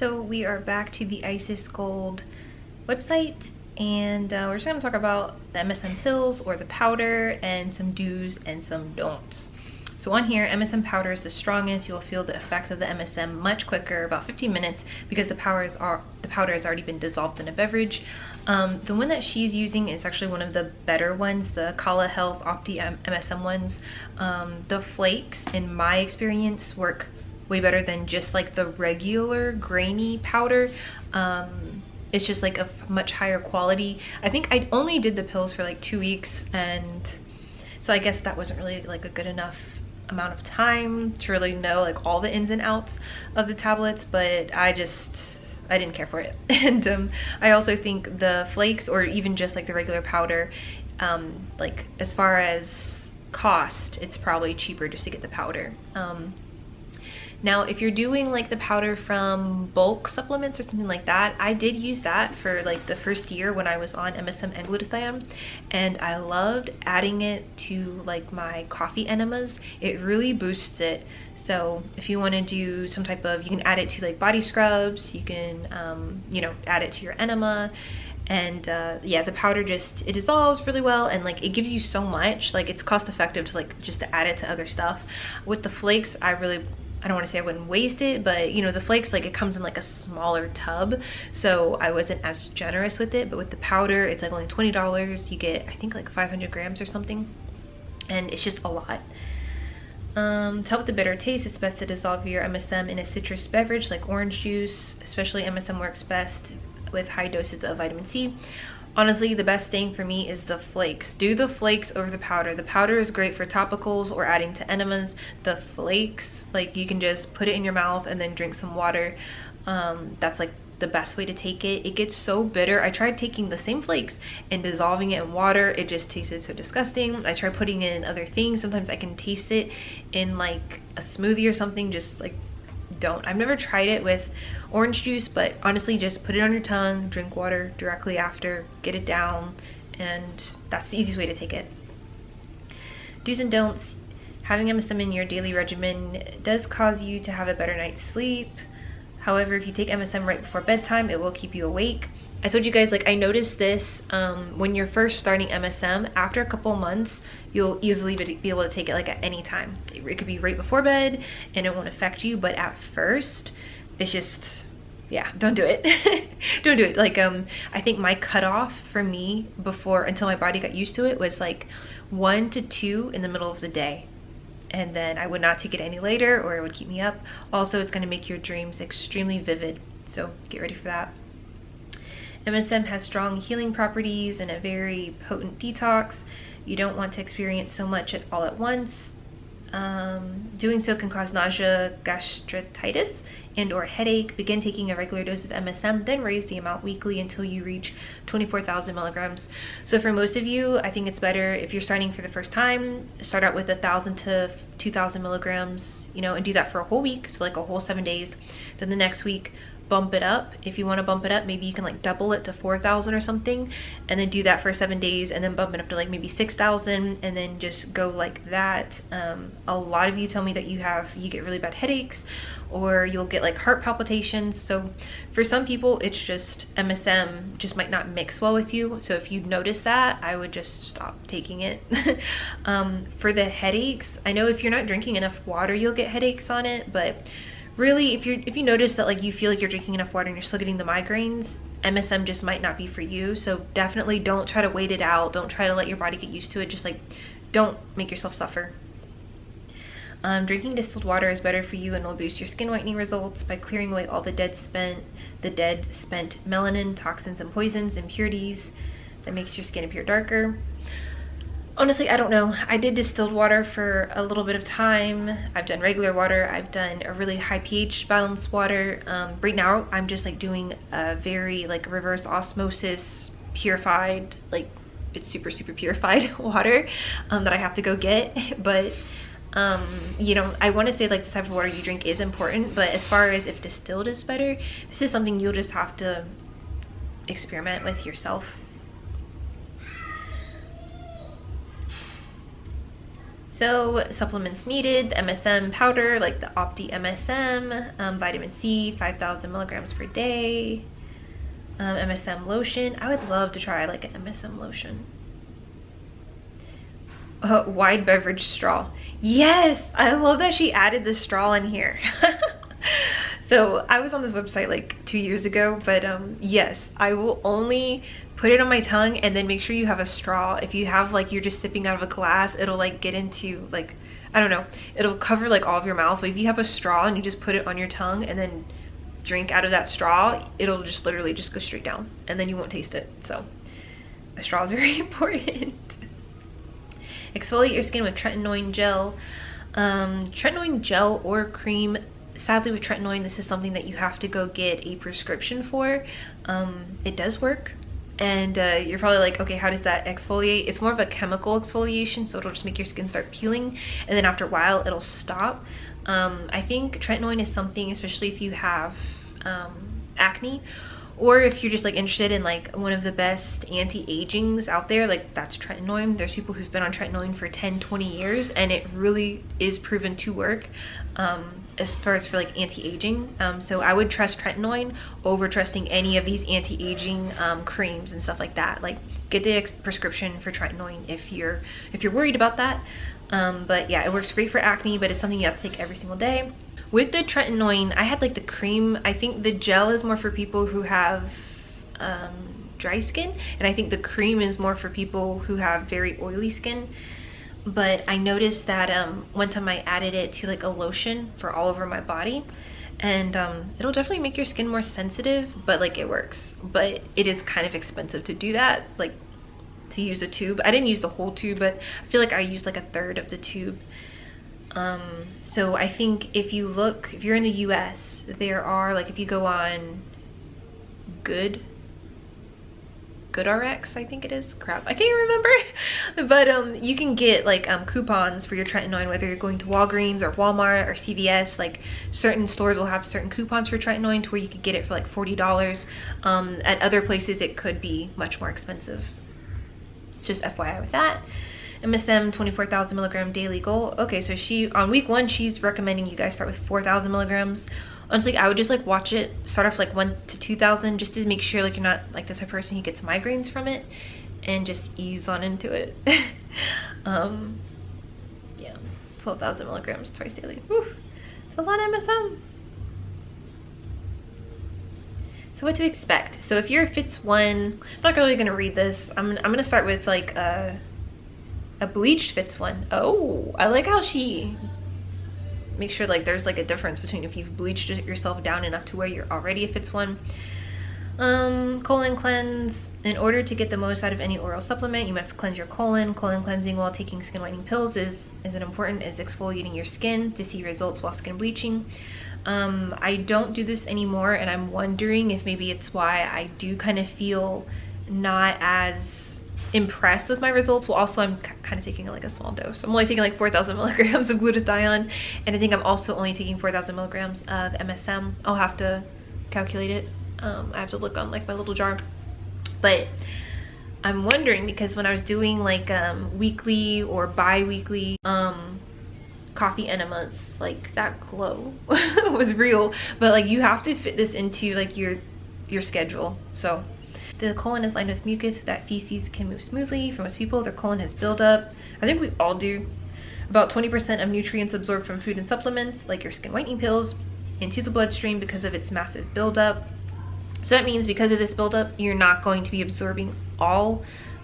So we are back to the Isis Gold website, and we're just going to talk about the MSM pills or the powder and some do's and some don'ts. So on here, MSM powder is the strongest. You'll feel the effects of the MSM much quicker, about 15 minutes, because the powder has already been dissolved in a beverage. The one that she's using is actually one of the better ones, the Kala Health Opti MSM ones. The flakes, in my experience, work way better than just like the regular grainy powder. It's just like a much higher quality. I think I only did the pills for like 2 weeks, and so I guess that wasn't really like a good enough amount of time to really know like all the ins and outs of the tablets, but I didn't care for it. And I also think the flakes, or even just like the regular powder, like as far as cost, it's probably cheaper just to get the powder. Now, if you're doing like the powder from bulk supplements or something like that, I did use that for like the first year when I was on MSM and glutathione, and I loved adding it to like my coffee enemas. It really boosts it. So if you want to do some type of, you can add it to like body scrubs, you can, you know, add it to your enema. And yeah, the powder it dissolves really well, and like it gives you so much, like it's cost effective to like just to add it to other stuff. With the flakes, I don't want to say I wouldn't waste it, but you know, the flakes, like it comes in like a smaller tub, so I wasn't as generous with it. But with the powder, it's like only $20. You get, I think, like 500 grams or something, and it's just a lot. To help with the bitter taste, it's best to dissolve your MSM in a citrus beverage like orange juice. Especially MSM works best with high doses of vitamin C. Honestly, the best thing for me is the flakes. Do the flakes over the powder. The powder is great for topicals or adding to enemas. The flakes, like you can just put it in your mouth and then drink some water. That's like the best way to take it. It gets so bitter. I tried taking the same flakes and dissolving it in water. It just tasted so disgusting. I tried putting it in other things. Sometimes I can taste it in like a smoothie or something. Just like, don't. I've never tried it with orange juice, but honestly, just put it on your tongue, drink water directly after, get it down, and that's the easiest way to take it. Do's and don'ts. Having MSM in your daily regimen does cause you to have a better night's sleep. However, if you take MSM right before bedtime, it will keep you awake. I told you guys, like, I noticed this when you're first starting MSM. After a couple months, you'll easily be able to take it like at any time. It could be right before bed and it won't affect you, but at first, it's just, yeah, don't do it. Don't do it. Like, I think my cutoff for me until my body got used to it, was like 1 to 2 in the middle of the day. And then I would not take it any later, or it would keep me up. Also, it's gonna make your dreams extremely vivid, so get ready for that. MSM has strong healing properties and a very potent detox. You don't want to experience so much all at once. Doing so can cause nausea, gastritis, and or headache. Begin taking a regular dose of MSM, then raise the amount weekly until you reach 24,000 milligrams. So for most of you, I think it's better if you're starting for the first time, start out with 1,000 to 2,000 milligrams, you know, and do that for a whole week, so like a whole 7 days. Then the next week, bump it up. If you want to bump it up, maybe you can like double it to 4,000 or something, and then do that for 7 days, and then bump it up to like maybe 6,000, and then just go like that. A lot of you tell me that you get really bad headaches, or you'll get like heart palpitations. So for some people, it's just MSM just might not mix well with you. So if you notice that, I would just stop taking it. For the headaches, I know if you're not drinking enough water, you'll get headaches on it, but really, if you notice that like you feel like you're drinking enough water and you're still getting the migraines, MSM just might not be for you. So definitely don't try to wait it out. Don't try to let your body get used to it. Just like, don't make yourself suffer. Drinking distilled water is better for you and will boost your skin whitening results by clearing away all the dead spent melanin, toxins, and poisons, impurities that makes your skin appear darker. Honestly, I don't know. I did distilled water for a little bit of time. I've done regular water. I've done a really high pH balanced water. Right now, I'm just like doing a very like reverse osmosis purified, like it's super purified water that I have to go get. But you know, I want to say like the type of water you drink is important, but as far as if distilled is better, this is something you'll just have to experiment with yourself. So supplements needed: the MSM powder, like the Opti MSM, vitamin C, 5,000 milligrams per day, MSM lotion. I would love to try like an MSM lotion. Wide beverage straw. Yes, I love that she added the straw in here. So I was on this website like 2 years ago, but yes, I will only put it on my tongue, and then make sure you have a straw. If you have like, you're just sipping out of a glass, it'll like get into like, I don't know, it'll cover like all of your mouth. But if you have a straw and you just put it on your tongue and then drink out of that straw, it'll just literally just go straight down, and then you won't taste it. So a straw is very important. Exfoliate your skin with Tretinoin gel. Tretinoin gel or cream. Sadly, with Tretinoin, this is something that you have to go get a prescription for. It does work, and you're probably like, okay, how does that exfoliate? It's more of a chemical exfoliation, so it'll just make your skin start peeling, and then after a while it'll stop. I think Tretinoin is something, especially if you have acne, or if you're just like interested in like one of the best anti-agings out there, like that's Tretinoin. There's people who've been on Tretinoin for 10-20 years, and it really is proven to work as far as for like anti-aging. So I would trust Tretinoin over trusting any of these anti-aging creams and stuff like that. Like get the prescription for Tretinoin if you're worried about that. But yeah, it works great for acne, but it's something you have to take every single day. With the Tretinoin, I had like the cream. I think the gel is more for people who have dry skin, and I think the cream is more for people who have very oily skin. But I noticed that one time I added it to like a lotion for all over my body, and it'll definitely make your skin more sensitive, but like it works. But it is kind of expensive to do that, like to use a tube. I didn't use the whole tube, but I feel like I used like a third of the tube. So I think if you're in the US, there are like, if you go on GoodRx, I think it is. Crap, I can't remember. But you can get like coupons for your Tretinoin, whether you're going to Walgreens or Walmart or CVS. Like certain stores will have certain coupons for Tretinoin to where you could get it for like $40. At other places it could be much more expensive. Just FYI with that. MSM 24,000 milligram daily goal. Okay, so on week 1 she's recommending you guys start with 4,000 milligrams. Honestly, I would just like watch it, start off like 1 to 2,000, just to make sure like you're not like the type of person who gets migraines from it, and just ease on into it. Yeah, 12,000 milligrams twice daily. Whew, it's a lot of MSM. So what to expect? So if you're a Fitz 1, I'm not really gonna read this. I'm gonna start with like a bleached Fitz 1. Oh, I like how she make sure like there's like a difference between if you've bleached yourself down enough to where you're already a Fitz 1. Colon cleanse. In order to get the most out of any oral supplement, you must cleanse your colon. Colon cleansing while taking skin whitening pills is as important as exfoliating your skin to see results while skin bleaching. I don't do this anymore, and I'm wondering if maybe it's why I do kind of feel not as impressed with my results. Well, also I'm kind of taking like a small dose. I'm only taking like 4,000 milligrams of glutathione, and I think I'm also only taking 4,000 milligrams of MSM. I'll have to calculate it. I have to look on like my little jar. But I'm wondering, because when I was doing like weekly or bi-weekly coffee enemas, like that glow was real. But like you have to fit this into like your schedule. So the colon is lined with mucus so that feces can move smoothly. For most people, their colon has buildup. I think we all do. About 20% of nutrients absorbed from food and supplements, like your skin whitening pills, into the bloodstream because of its massive buildup. So that means because of this buildup, you're not going to be absorbing all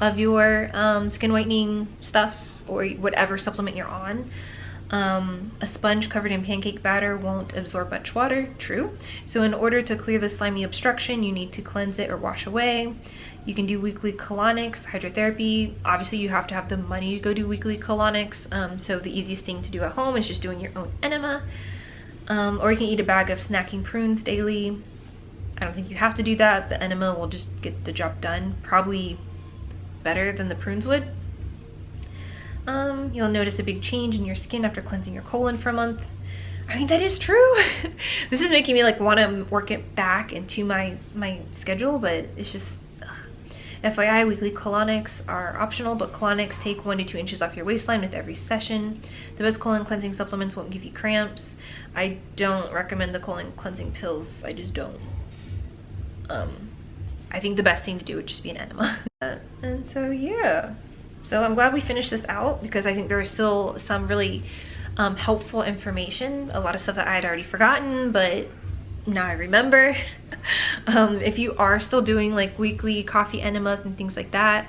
of your skin whitening stuff or whatever supplement you're on. A sponge covered in pancake batter won't absorb much water. True. So in order to clear the slimy obstruction, you need to cleanse it or wash away. You can do weekly colonics, hydrotherapy. Obviously you have to have the money to go do weekly colonics. So the easiest thing to do at home is just doing your own enema. Or you can eat a bag of snacking prunes daily. I don't think you have to do that. The enema will just get the job done. Probably better than the prunes would. You'll notice a big change in your skin after cleansing your colon for a month. I mean, that is true. This is making me like want to work it back into my schedule, but it's just FYI, weekly colonics are optional, but colonics take 1 to 2 inches off your waistline with every session. The best colon cleansing supplements won't give you cramps. I don't recommend the colon cleansing pills. I just don't. I think the best thing to do would just be an enema. And so yeah. So I'm glad we finished this out because I think there is still some really helpful information. A lot of stuff that I had already forgotten, but now I remember. If you are still doing like weekly coffee enemas and things like that,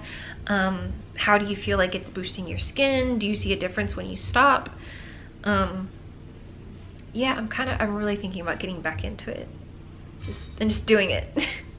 how do you feel like it's boosting your skin? Do you see a difference when you stop? Yeah, I'm really thinking about getting back into it. Just doing it.